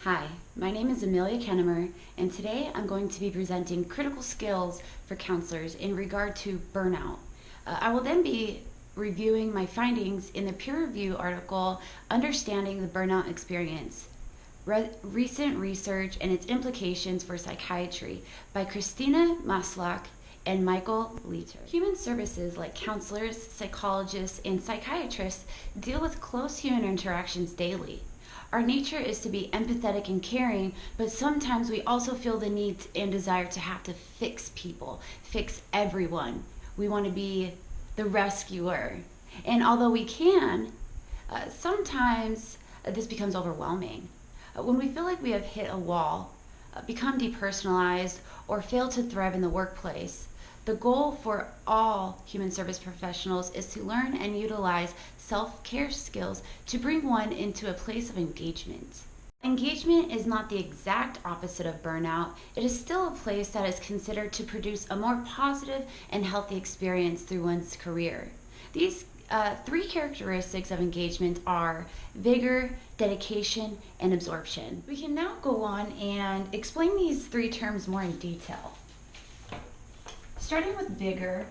Hi, my name is Amelia Kennemer, and today I'm going to be presenting critical skills for counselors in regard to burnout. I will then be reviewing my findings in the peer review article, Understanding the Burnout Experience, Recent Research and Its Implications for Psychiatry by Christina Maslach and Michael Leiter. Human services like counselors, psychologists, and psychiatrists deal with close human interactions daily. Our nature is to be empathetic and caring, but sometimes we also feel the need and desire to have to fix people, fix everyone. We want to be the rescuer. And although we can, sometimes this becomes overwhelming. When we feel like we have hit a wall, become depersonalized, or fail to thrive in the workplace, the goal for all human service professionals is to learn and utilize self-care skills to bring one into a place of engagement. Engagement is not the exact opposite of burnout. It is still a place that is considered to produce a more positive and healthy experience through one's career. These three characteristics of engagement are vigor, dedication, and absorption. We can now go on and explain these three terms more in detail. Starting with vigor,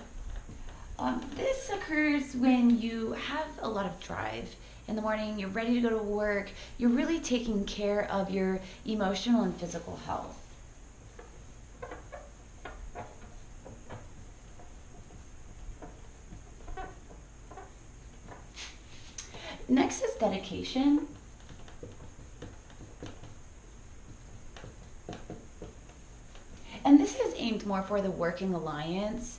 this occurs when you have a lot of drive. In the morning, you're ready to go to work, you're really taking care of your emotional and physical health. Next is dedication. And this is aimed more for the working alliance,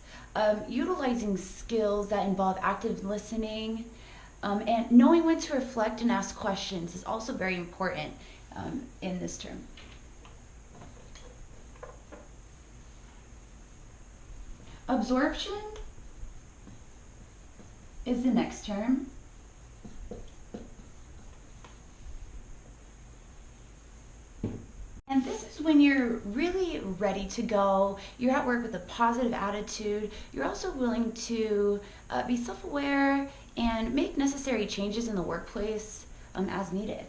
utilizing skills that involve active listening, and knowing when to reflect and ask questions is also very important in this term. Absorption is the next term. And this is when you're really ready to go, you're at work with a positive attitude, you're also willing to be self-aware and make necessary changes in the workplace as needed.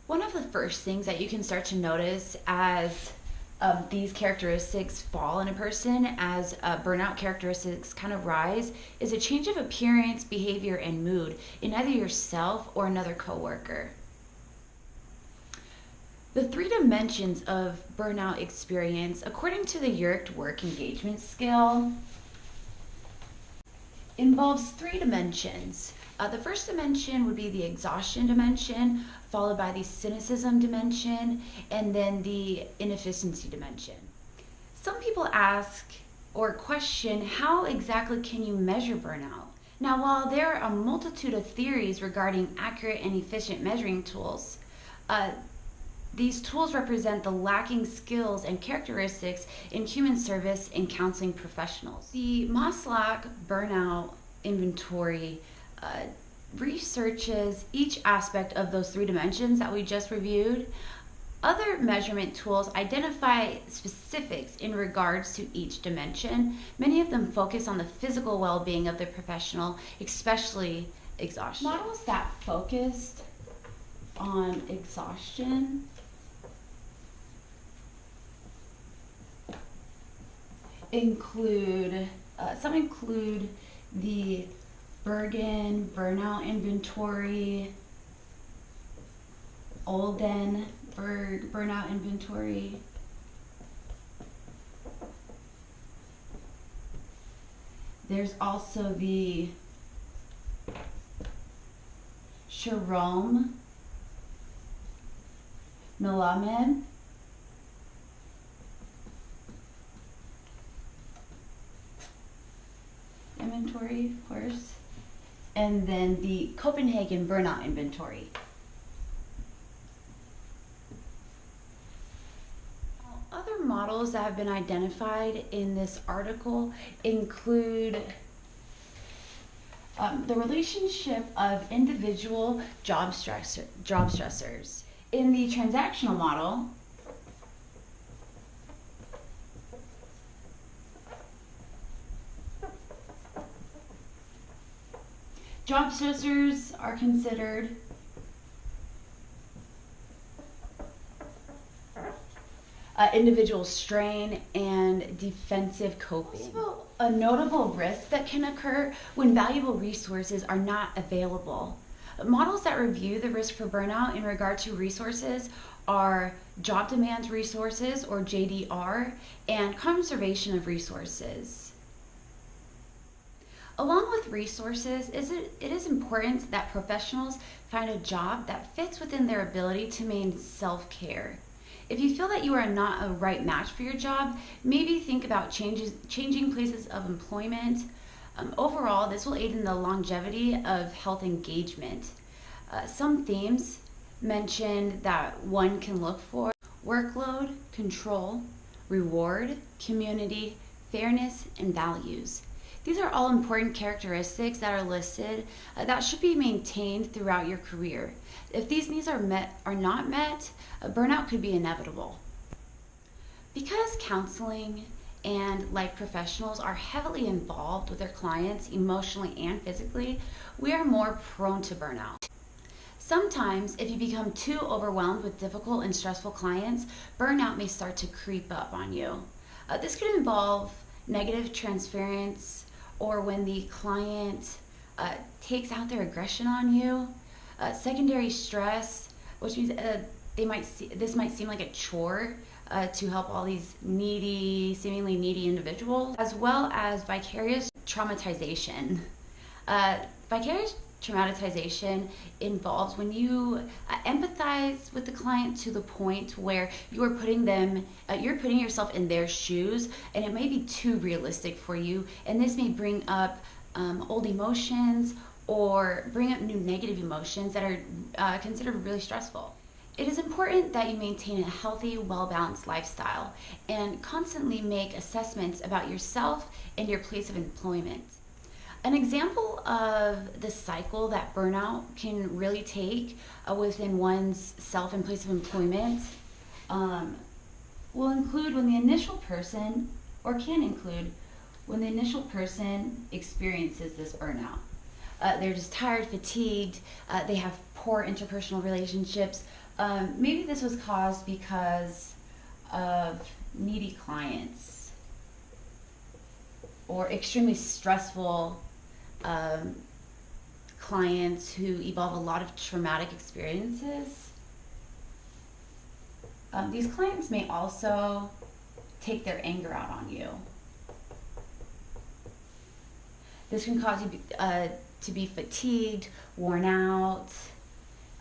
One of the first things that you can start to notice as these characteristics fall in a person, as burnout characteristics kind of rise, is a change of appearance, behavior, and mood in either yourself or another coworker. The three dimensions of burnout experience, according to the Yerkes Work Engagement Scale, involves three dimensions. The first dimension would be the exhaustion dimension, followed by the cynicism dimension, and then the inefficiency dimension. Some people ask or question, how exactly can you measure burnout? Now, while there are a multitude of theories regarding accurate and efficient measuring tools, these tools represent the lacking skills and characteristics in human service and counseling professionals. The Maslach burnout inventory researches each aspect of those three dimensions that we just reviewed. Other measurement tools identify specifics in regards to each dimension. Many of them focus on the physical well-being of the professional, especially exhaustion. Models that focused on exhaustion include the Bergen Burnout Inventory, Oldenburg Burnout Inventory, there's also the Sharom Melamed inventory, of course, and then the Copenhagen Burnout Inventory. Other models that have been identified in this article include The relationship of individual job stressors. In the transactional model, job stressors are considered individual strain and defensive coping. Also, a notable risk that can occur when valuable resources are not available. Models that review the risk for burnout in regard to resources are job demands resources, or JDR, and conservation of resources. Along with resources, it is important that professionals find a job that fits within their ability to maintain self-care. If you feel that you are not a right match for your job, maybe think about changing places of employment. Overall, this will aid in the longevity of health engagement. Some themes mentioned that one can look for: workload, control, reward, community, fairness, and values. These are all important characteristics that are listed that should be maintained throughout your career. If these needs are not met, burnout could be inevitable. Because counseling and like professionals are heavily involved with their clients emotionally and physically, we are more prone to burnout. Sometimes, if you become too overwhelmed with difficult and stressful clients, burnout may start to creep up on you. This could involve negative transference, or when the client takes out their aggression on you, secondary stress, which means this might seem like a chore to help all these seemingly needy individuals, as well as vicarious traumatization. Vicarious traumatization involves when you empathize with the client to the point where you're putting yourself in their shoes, and it may be too realistic for you, and this may bring up old emotions or bring up new negative emotions that are considered really stressful. It is important that you maintain a healthy, well-balanced lifestyle and constantly make assessments about yourself and your place of employment. An example of the cycle that burnout can really take within one's self and place of employment will include when the initial person, or can include when the initial person experiences this burnout. They're just tired, fatigued, they have poor interpersonal relationships. Maybe this was caused because of needy clients or extremely stressful clients who evolve a lot of traumatic experiences. These clients may also take their anger out on you. This can cause you to be fatigued, worn out,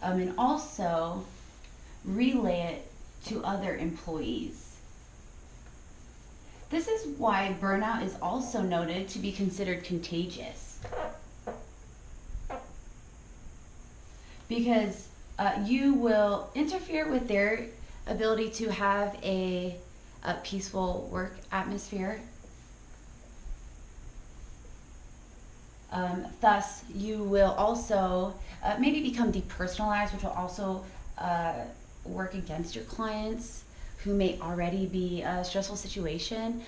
and also relay it to other employees. This is why burnout is also noted to be considered contagious. Because you will interfere with their ability to have a peaceful work atmosphere. Thus, you will also maybe become depersonalized, which will also work against your clients who may already be a stressful situation.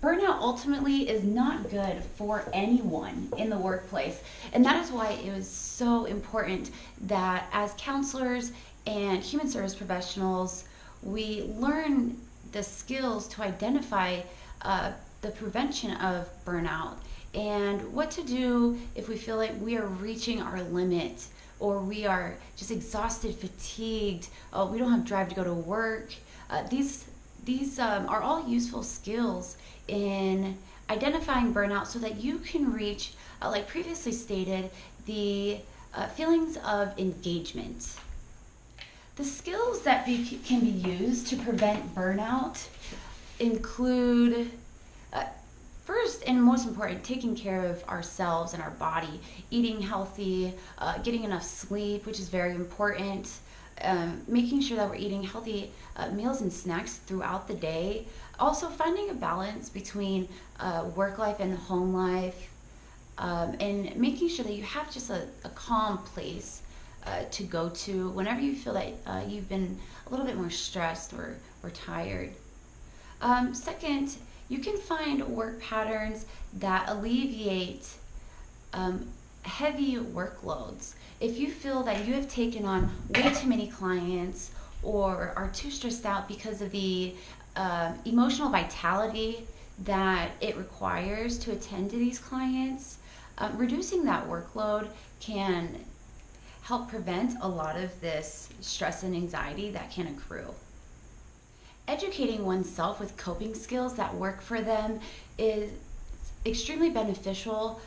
Burnout ultimately is not good for anyone in the workplace, and that is why it was so important that as counselors and human service professionals, we learn the skills to identify the prevention of burnout and what to do if we feel like we are reaching our limit, or we are just exhausted, fatigued, we don't have drive to go to work. These are all useful skills in identifying burnout so that you can reach, like previously stated, the feelings of engagement. The skills that can be used to prevent burnout include, first and most important, taking care of ourselves and our body, eating healthy, getting enough sleep, which is very important, making sure that we're eating healthy meals and snacks throughout the day. Also finding a balance between work life and home life, and making sure that you have just a calm place to go to whenever you feel that you've been a little bit more stressed or tired. Second, you can find work patterns that alleviate heavy workloads. If you feel that you have taken on way too many clients or are too stressed out because of the emotional vitality that it requires to attend to these clients, reducing that workload can help prevent a lot of this stress and anxiety that can accrue. Educating oneself with coping skills that work for them is extremely beneficial,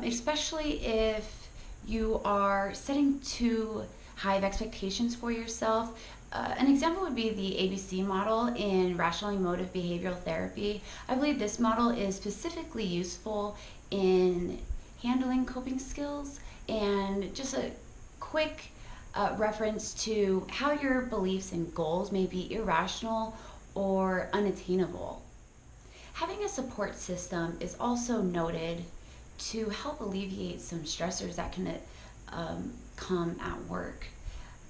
especially if you are setting too high of expectations for yourself. An example would be the ABC model in rational emotive behavioral therapy. I believe this model is specifically useful in handling coping skills, and just a quick reference to how your beliefs and goals may be irrational or unattainable. Having a support system is also noted to help alleviate some stressors that can come at work.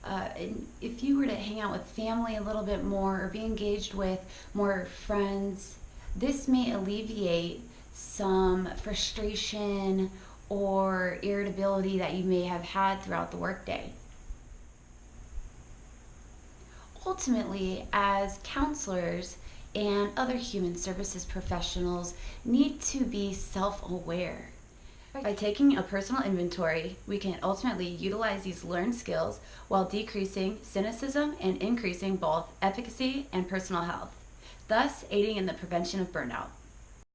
And if you were to hang out with family a little bit more or be engaged with more friends, this may alleviate some frustration or irritability that you may have had throughout the workday. Ultimately, as counselors and other human services professionals need to be self-aware. By taking a personal inventory, we can ultimately utilize these learned skills while decreasing cynicism and increasing both efficacy and personal health, thus aiding in the prevention of burnout.